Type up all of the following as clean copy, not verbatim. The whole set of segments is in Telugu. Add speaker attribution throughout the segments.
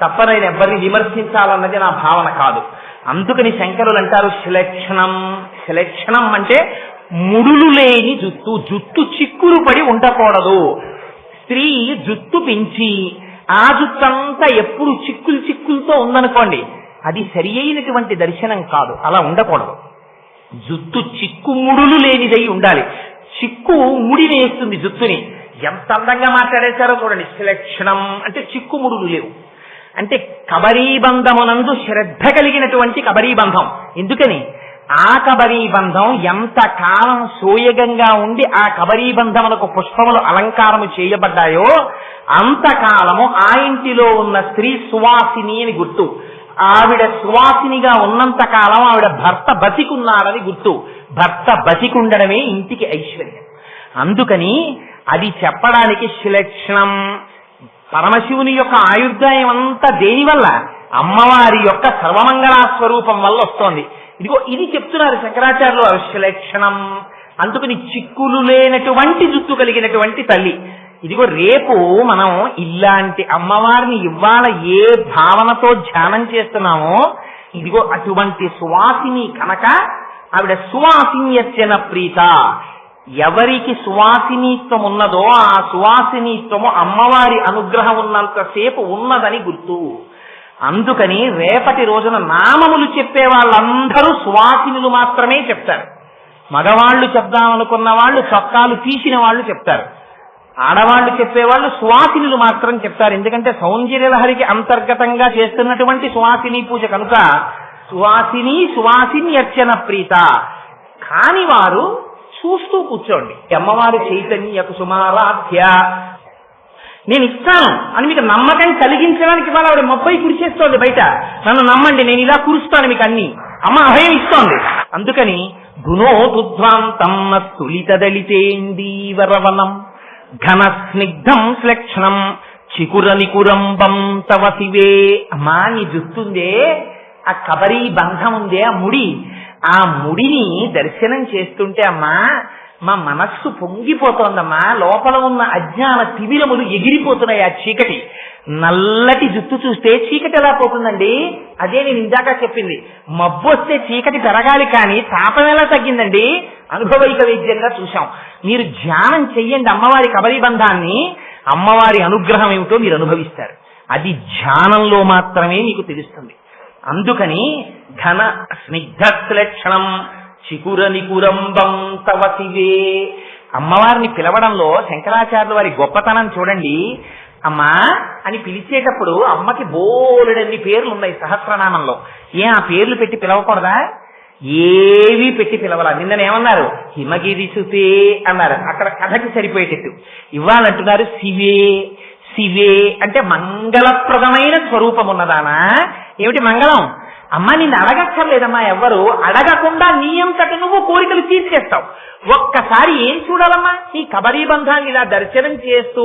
Speaker 1: తప్ప నేను ఎవరిని విమర్శించాలన్నది నా భావన కాదు. అందుకని శంకరులు అంటారు శిలక్షణం. శిలక్షణం అంటే ముడులు లేని జుత్తు, జుత్తు చిక్కులు పడి ఉండకూడదు. స్త్రీ జుత్తు పెంచి ఆ జుత్తంతా ఎప్పుడు చిక్కులు చిక్కులతో ఉందనుకోండి, అది సరి అయినటువంటి దర్శనం కాదు. అలా ఉండకూడదు. జుత్తు చిక్కు ముడులు లేనిదై ఉండాలి. చిక్కు ముడి వేస్తుంది జుత్తుని. ఎంత అందంగా మాట్లాడేశారో చూడండి. శిలక్షణం అంటే చిక్కుముడులు లేవు. అంటే కబరీబంధమునందు శ్రద్ధ కలిగినటువంటి కబరీబంధం. ఎందుకని ఆ కబరీబంధం ఎంత కాలం సోయగంగా ఉండి ఆ కబరీబంధములకు పుష్పములు అలంకారము చేయబడ్డాయో అంతకాలము ఆ ఇంటిలో ఉన్న స్త్రీ సువాసిని అని గుర్తు. ఆవిడ సువాసినిగా ఉన్నంత కాలం ఆవిడ భర్త బతికున్నాడని గుర్తు. భర్త బతికుండడమే ఇంటికి ఐశ్వర్యం. అందుకని అది చెప్పడానికి శిలక్షణం. పరమశివుని యొక్క ఆయుర్దాయం అంతా దేనివల్ల? అమ్మవారి యొక్క సర్వమంగళా స్వరూపం వల్ల వస్తోంది. ఇదిగో ఇది చెప్తున్నారు శంకరాచార్యులు శిలక్షణం. అందుకని చిక్కులు లేనటువంటి జుత్తు కలిగినటువంటి తల్లి. ఇదిగో రేపు మనం ఇలాంటి అమ్మవారిని ఇవాళ ఏ భావనతో ధ్యానం చేస్తున్నామో ఇదిగో అటువంటి సువాసిని కనుక ఆవిడ సువాసిన్యర్చన ప్రీత. ఎవరికి సువాసినీత్వం ఉన్నదో ఆ సువాసినీత్వము అమ్మవారి అనుగ్రహం ఉన్నంతసేపు ఉన్నదని గుర్తు. అందుకని రేపటి రోజున నామములు చెప్పే వాళ్ళందరూ సువాసినులు మాత్రమే చెప్తారు. మగవాళ్లు చెప్దామనుకున్న వాళ్ళు చొక్కాలు తీసిన వాళ్ళు చెప్తారు. ఆడవాళ్లు చెప్పేవాళ్ళు సువాసినులు మాత్రం చెప్తారు. ఎందుకంటే సౌందర్యలహరికి అంతర్గతంగా చేస్తున్నటువంటి సువాసిని పూజ కనుక సువాసిని అర్చన ప్రీత. కాని వారు చూస్తూ కూర్చోండి. అమ్మవారి చైతన్య కుసుమారాధ్య నేను ఇస్తాను అని మీకు నమ్మకం కలిగించడానికి వాళ్ళ ఆవిడ మొబ్బై కురిచేస్తోంది బయట. నన్ను నమ్మండి, నేను ఇలా కురుస్తాను మీకు అన్ని. అమ్మ అభయం ఇస్తోంది. అందుకని గుణోదుధ్వాంతం తులిత దళితేందీవరవనం ఘన స్నిగ్ధం శ్లక్షణం చికుర నికురంబం తవ శివే. అమ్మా నీ జుత్తుందే, ఆ కబరీ బంధం ఉందే, ఆ ముడి, ఆ ముడిని దర్శనం చేస్తుంటే అమ్మా మా మనస్సు పొంగిపోతోందమ్మా. లోపల ఉన్న అజ్ఞాన తిమిరములు ఎగిరిపోతున్నాయి. ఆ చీకటి, నల్లటి జుత్తు చూస్తే చీకటి ఎలా పోతుందండి? అదే నేను ఇందాక చెప్పింది. మబ్బు వస్తే చీకటి పెరగాలి కానీ తాపం ఎలా తగ్గిందండి? అనుభవైక వైద్యంగా చూశాం. మీరు ధ్యానం చెయ్యండి అమ్మవారి కబరీ బంధాన్ని, అమ్మవారి అనుగ్రహం ఏమిటో మీరు అనుభవిస్తారు. అది ధ్యానంలో మాత్రమే మీకు తెలుస్తుంది. అందుకని ఘన స్నిగ్ధలక్షణం చికుర నికురంబం తవ శివే. అమ్మవారిని పిలవడంలో శంకరాచార్యుల వారి గొప్పతనం చూడండి. అమ్మా అని పిలిచేటప్పుడు అమ్మకి బోలెడన్ని పేర్లు ఉన్నాయి సహస్రనామంలో. ఆ పేర్లు పెట్టి పిలవకూడదా? ఏవి పెట్టి పిలవాల. నిన్ననేమన్నారు? హిమగిరి సుతే అన్నారు. అక్కడ కథకి సరిపోయేటట్టు. ఇవ్వాలంటున్నారు శివే. శివే అంటే మంగళప్రదమైన స్వరూపం ఉన్నదానా? ఏమిటి మంగళం? అమ్మ నిన్ను అడగక్కర్లేదమ్మా. ఎవ్వరు అడగకుండా నీ అంతటి నువ్వు కోరికలు తీర్చేస్తావు. ఒక్కసారి ఏం చూడాలమ్మా? ఈ కబరీ బంధాన్ని ఇలా దర్శనం చేస్తూ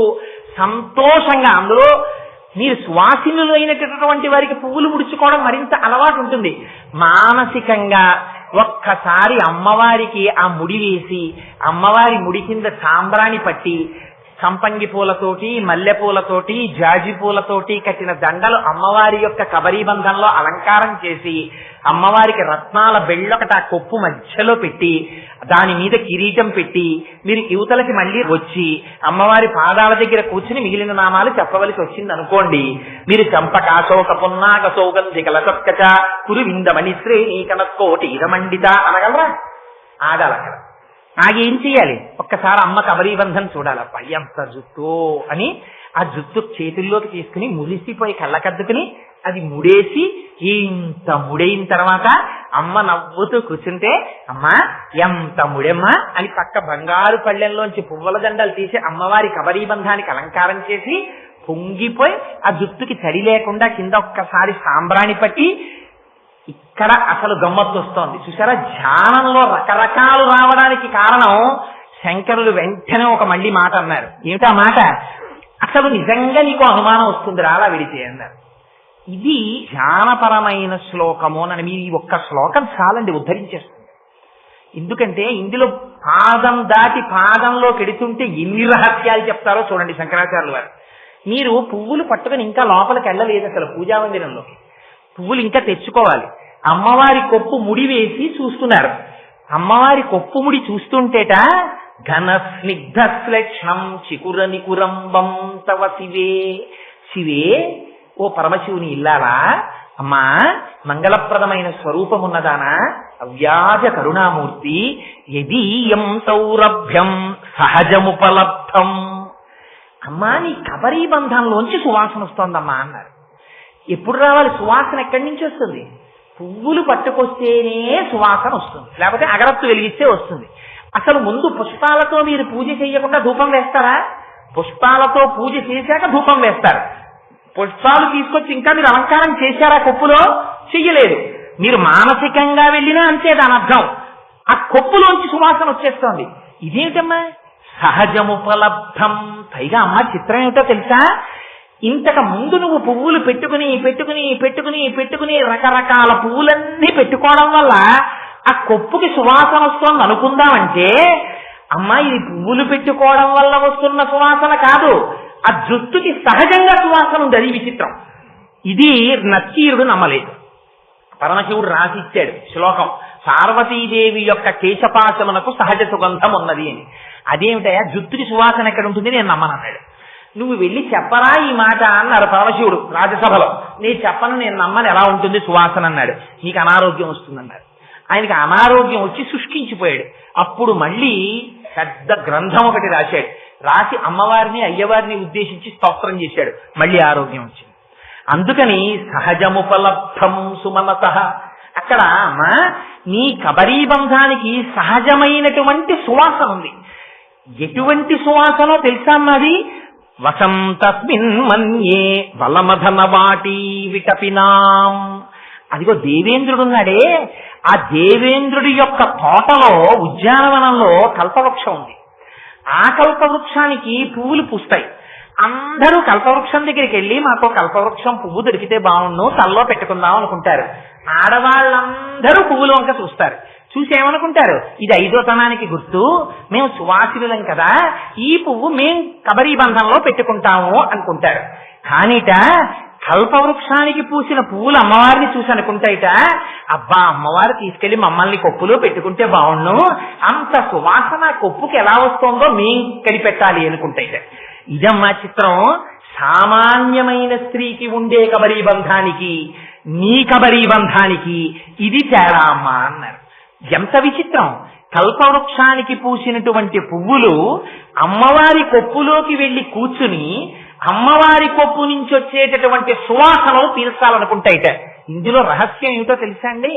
Speaker 1: సంతోషంగా, అందులో మీరు సువాసినులు అయినటువంటి వారికి పువ్వులు ముడుచుకోవడం మరింత అలవాటు ఉంటుంది. మానసికంగా ఒక్కసారి అమ్మవారికి ఆ ముడి వేసి అమ్మవారి ముడి కింద సాంబ్రాణి పట్టి సంపంగి పూలతోటి, మల్లె పూలతోటి, జాజి పూలతోటి కట్టిన దండలు అమ్మవారి యొక్క కబరీ బంధంలో అలంకారం చేసి అమ్మవారికి రత్నాల బెళ్ళొకట ఆ కొప్పు మధ్యలో పెట్టి దాని మీద కిరీటం పెట్టి మీరు యువతలకి మళ్ళీ వచ్చి అమ్మవారి పాదాల దగ్గర కూర్చుని మిగిలిన నామాలు చెప్పవలసి వచ్చింది అనుకోండి. మీరు చంపకాశోక పున్నాక సౌగంధిక లసత్కచ కురువిందమణి శ్రేణి కనకోటి ఇరమండిత అనగలరా? ఆగాలక్కడ. ఆగేం చెయ్యాలి? ఒక్కసారి అమ్మ కబరీ బంధం చూడాలప్ప. ఎంత జుత్తు అని ఆ జుత్తు చేతుల్లోకి తీసుకుని మురిసిపోయి కళ్ళకద్దుకుని అది ముడేసి ఇంత ముడైన తర్వాత అమ్మ నవ్వుతూ కూర్చుంటే అమ్మా ఎంత ముడెమ్మా అని పక్క బంగారు పళ్ళెంలోంచి పువ్వుల దండలు తీసి అమ్మవారి కబరీ బంధానికి అలంకారం చేసి పొంగిపోయి ఆ జుత్తుకి తడి లేకుండా కింద ఒక్కసారి సాంబ్రాణి పట్టి ఇక్కడ అసలు గమ్మత్తు వస్తోంది. చూసారా? ధ్యానంలో రకరకాలు రావడానికి కారణం శంకరులు వెంటనే ఒక మళ్ళీ మాట అన్నారు. ఏమిటా మాట? అసలు నిజంగా నీకు అనుమానం వస్తుంది రాలా విడితే అన్నారు. ఇది ధ్యానపరమైన శ్లోకము అని మీరు ఈ ఒక్క శ్లోకం చాలండి ఉద్ధరించేస్తుంది. ఎందుకంటే ఇందులో పాదం దాటి పాదంలో కెడుతుంటే ఎన్ని రహస్యాలు చెప్తారో చూడండి శంకరాచార్యుల వారు. మీరు పువ్వులు పట్టుకుని ఇంకా లోపలికి వెళ్ళలేదు అసలు పూజా మందిరంలోకి. పువ్వులు ఇంకా తెచ్చుకోవాలి. అమ్మవారి కొప్పు ముడి వేసి చూస్తున్నారు. అమ్మవారి కొప్పు ముడి చూస్తుంటేట ఘన స్నిగ్ధ శ్లేక్షణం చికుర నికురంబం తవ శివే. శివే, ఓ పరమశివుని ఇల్లాలా, అమ్మా మంగళప్రదమైన స్వరూపమున్నదానా, అవ్యాజ కరుణామూర్తి, యదీయం సౌరభ్యం సహజముపలబ్ధం. అమ్మా నీ కబరీ బంధంలోంచి సువాసన వస్తోందమ్మా అన్నారు. ఎప్పుడు రావాలి సువాసన? ఎక్కడి నుంచి వస్తుంది? పువ్వులు పట్టుకొస్తేనే సువాసన వస్తుంది, లేకపోతే అగరత్తు వెలిగిస్తే వస్తుంది. అసలు ముందు పుష్పాలతో మీరు పూజ చేయకుండా ధూపం వేస్తారా? పుష్పాలతో పూజ చేశాక ధూపం వేస్తారు. పుష్పాలు తీసుకొచ్చి ఇంకా మీరు అలంకారం చేశారా కొప్పులో? చెయ్యలేదు. మీరు మానసికంగా వెళ్ళినా అంతే దాని అర్థం. ఆ కొప్పులోంచి సువాసన వచ్చేస్తోంది. ఇదేమిటమ్మా? సహజముపలబ్ధం. పైగా అమ్మ చిత్రం ఏమిటో తెలుసా? ఇంతకు ముందు నువ్వు పువ్వులు పెట్టుకుని పెట్టుకుని పెట్టుకుని పెట్టుకుని రకరకాల పువ్వులన్నీ పెట్టుకోవడం వల్ల ఆ కొప్పుకి సువాసన వస్తుంది అనుకుందామంటే, అమ్మా ఇది పువ్వులు పెట్టుకోవడం వల్ల వస్తున్న సువాసన కాదు, ఆ జుట్టుకి సహజంగా సువాసన ఉంది. అది విచిత్రం. ఇది నచ్చీరుడు నమ్మలేదు. పరమశివుడు రాసిచ్చాడు శ్లోకం, పార్వతీదేవి యొక్క కేశపాశమునకు సహజ సుగంధం ఉన్నది అని. అదేమిటయా జుట్టుకి సువాసన ఎక్కడ ఉంటుంది, నేను నమ్మనన్నాడు. నువ్వు వెళ్ళి చెప్పరా ఈ మాట అన్నారు పరమశివుడు రాజసభలో. నేను చెప్పను, నేను నమ్మని, ఎలా ఉంటుంది సువాసన అన్నాడు. నీకు అనారోగ్యం వస్తుందన్నాడు. ఆయనకి అనారోగ్యం వచ్చి శుష్కించిపోయాడు. అప్పుడు మళ్ళీ పెద్ద గ్రంథం ఒకటి రాశాడు. రాసి అమ్మవారిని అయ్యవారిని ఉద్దేశించి స్తోత్రం చేశాడు. మళ్ళీ ఆరోగ్యం వచ్చింది. అందుకని సహజముపలబ్ధం సుమనత. అక్కడ అమ్మ నీ కబరీ బంధానికి సహజమైనటువంటి సువాసన ఉంది. ఎటువంటి సువాసనో తెలుసా అన్నది? వసంతస్మిన్ మన్యే వలమధన వాటి విటపినాం. అదిగో దేవేంద్రుడున్నాడే, ఆ దేవేంద్రుడి యొక్క తోటలో ఉద్యానవనంలో కల్పవృక్షం ఉంది. ఆ కల్పవృక్షానికి పువ్వులు పూస్తాయి. అందరూ కల్పవృక్షం దగ్గరికి వెళ్ళి మాకు కల్పవృక్షం పువ్వు దొరికితే బాగుండు, తల్లో పెట్టుకుందాం అనుకుంటారు. ఆడవాళ్ళందరూ పువ్వులు వంక చూస్తారు. చూసి ఏమనుకుంటారు, ఇది ఐదోతనానికి గుర్తు, మేము సువాసినులం కదా, ఈ పువ్వు మేం కబరీ బంధంలో పెట్టుకుంటాము అనుకుంటారు. కానీట కల్పవృక్షానికి పూసిన పువ్వులు అమ్మవారిని చూసి అనుకుంటాయిట, అబ్బా అమ్మవారు తీసుకెళ్లి మమ్మల్ని కొప్పులో పెట్టుకుంటే బాగుండు, అంత సువాసన కొప్పుకి ఎలా వస్తుందో మేం కనిపెట్టాలి అనుకుంటాయిట. ఇదమ్మా చిత్రం. సామాన్యమైన స్త్రీకి ఉండే కబరీ బంధానికి నీ కబరీ బంధానికి ఇది తేడా అమ్మా అన్నారు. ఎంత విచిత్రం! కల్పవృక్షానికి పూసినటువంటి పువ్వులు అమ్మవారి కొప్పులోకి వెళ్లి కూర్చుని అమ్మవారి కొప్పు నుంచి వచ్చేటటువంటి సువాసనలు పీల్చాలనుకుంటాయిట. ఇందులో రహస్యం ఏమిటో తెలుసా అండి?